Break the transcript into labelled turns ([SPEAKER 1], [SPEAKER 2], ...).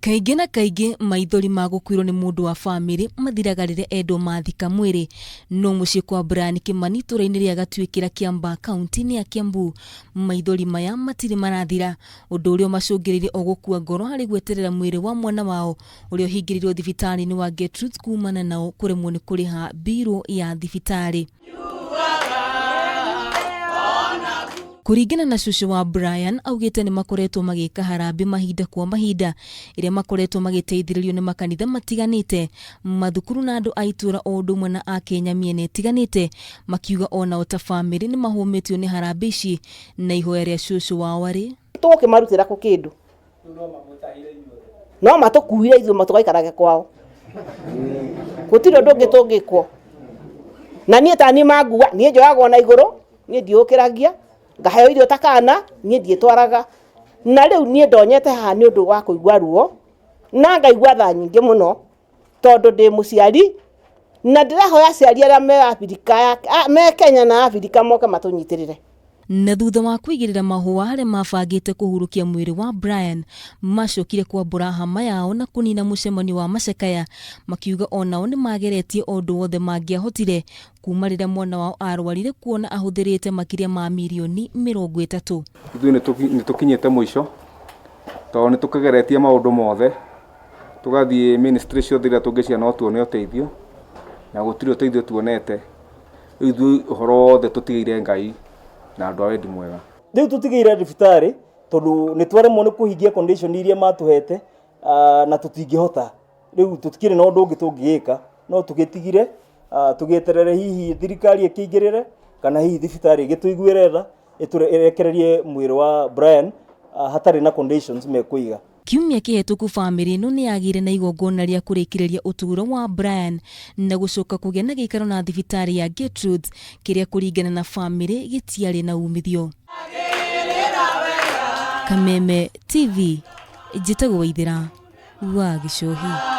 [SPEAKER 1] Kaingĩ na kaingĩ maithori ma gũkuĩrwo nĩ mũndũ wa famĩlĩ mathiraga rĩrĩa endwo mathika mwĩrĩ, no mũciĩ kwa Brian Kimani itũra-inĩ rĩa Gatuĩkĩra Kiambaa kaunti-inĩ ya Kiambu maithori maya matirĩ marathira, ũndũ ũrĩa macũngĩrĩirie o gũkua ngoro harĩ gweterera mwĩrĩ wa mwana wao ũrĩa ũhingĩrĩirwo thibitarĩ-inĩ wa Gertrude kumana nao kũremwo nĩ kũrĩha mbirũ ya thibitarĩ. Kũringana na cũcũ wa Brian, augĩte nĩ makoretwo magĩka harambĩ mahinda kwa mahinda iria makoretwo magĩteithĩrĩrio nĩ makanitha matiganĩte, mathukuru na andũ a itũra o ũndũ ũmwe na a Kenya mĩena ĩtiganĩte, makiuga ona ta famĩlĩ nĩ mahũmĩtio nĩ harambĩ ici na ihoya rĩa cũcũ wao arĩ
[SPEAKER 2] tũkĩmarutĩra kũ kĩndũ no matũkuire ithuĩ matũgaikarage kwao gũtirĩ ũndũ ũngĩ tũngĩkwo na niĩ ta niĩ mangua niĩ njoyagwo na igũrũ niĩ ndiũkĩragia ngaheo irio ta kana niĩ ndiĩtwaraga na rĩu niĩ ndonyete haha nĩ ũndũ wa kũigua ruo na ngaigua tha nyingĩ mũno tondũ ndĩ mũciari na ndĩrahoya aciari arĩa me Afrika me Kenya na Afrika moke matũnyitĩrĩre.
[SPEAKER 1] Na thutha wa kũigĩrĩra mahũa harĩa mabangĩte kũhurũkia mwĩrĩ wa Brian, macokire kwambũra hama yao na kũnina mũcemanio wa macakaya, makiuga onao nĩ mageretie o ũndũ wothe mangĩahotire kuma rĩrĩa mwana wao arwarire, kuona ahũthĩrĩte makĩria ma mirioni 30.
[SPEAKER 3] Ithuĩ nĩ tũkinyĩte mũico tondũ nĩ tũkĩgeretie maũndũ mothe, tũgathiĩ ministry ciothe iria tũngĩcia no tuone ũteithio na gũtirĩ ũteithio tuonete. Ithuĩ ũhoro wothe tũtigĩire Ngai na andũ a wendi mwega.
[SPEAKER 4] Rĩu tũtigĩire thibitarĩ tondũ nĩ twaremwo nĩ kũhingia condition iria matũhete na tũtingĩhota. Rĩu tũtikĩrĩ na ũndũ ũngĩ tũngĩgĩka no tũgĩtigire tũgĩeterere hihi thirikari ĩkĩingĩrĩre kana hihi thibitarĩ ĩgĩtũiguĩre tha ĩrekererie mwĩrĩ wa Brian hatarĩ na conditions mekũiga.
[SPEAKER 1] Kiumia kĩhetũku famĩlĩ ĩno nĩ yagĩire na igongona rĩa kũrĩkĩrĩria ũtũũro wa Brian na gũcoka kũgĩa na gĩikaro na thibitarĩ ya Gertrude, kĩrĩa kũringana na famĩlĩ gĩtiarĩ na umithio. Kameme TV, njĩtagwo Waithĩra wa Gĩcohi.